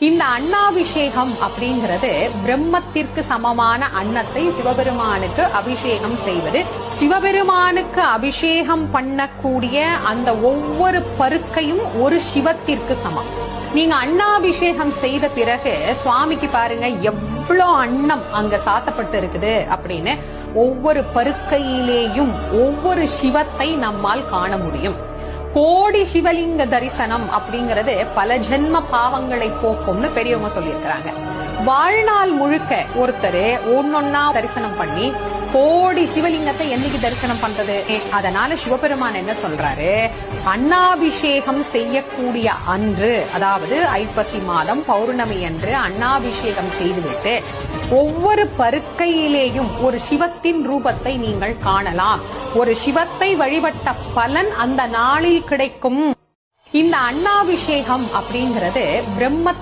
இந்த அன்னாபிஷேகம் அப்படிங்கிறது பிரம்மத்திற்கு சமமான அன்னத்தை சிவபெருமானுக்கு அபிஷேகம் செய்வது. சிவபெருமானுக்கு அபிஷேகம் பண்ணக்கூடிய அந்த ஒவ்வொரு பருக்கையும் ஒரு சிவத்திற்கு சமம். நீங்க அன்னாபிஷேகம் செய்த பிறகு சுவாமிக்கு பாருங்க எவ்வளவு அன்னம் அங்க சாத்தப்பட்டு இருக்குது அப்படின்னு. ஒவ்வொரு பருக்கையிலேயும் ஒவ்வொரு சிவத்தை நம்மால் காண முடியும். கோடி சிவலிங்க தரிசனம் அப்படிங்கறது பல ஜென்ம பாவங்களை போக்கும்னு பெரியவங்க சொல்லியிருக்கிறாங்க. வாழ்நாள் முழுக்க ஒருத்தர் ஒன்னொன்னா தரிசனம் பண்ணி கோடி சிவலிங்கத்தை என்னைக்கு தரிசனம் பண்றது? அதனால சிவபெருமான் என்ன சொல்றாரு, அன்னாபிஷேகம் செய்யக்கூடிய அன்று, அதாவது ஐப்பசி மாதம் பௌர்ணமி அன்று அன்னாபிஷேகம் செய்துவிட்டு ஒவ்வொரு பருக்கையிலேயும் ஒரு சிவத்தின் ரூபத்தை நீங்கள் காணலாம். ஒரு சிவத்தை வழிபட்ட பலன் அந்த நாளில் கிடைக்கும். இந்த அன்னாபிஷேகம் அப்படிங்கிறது பிரம்ம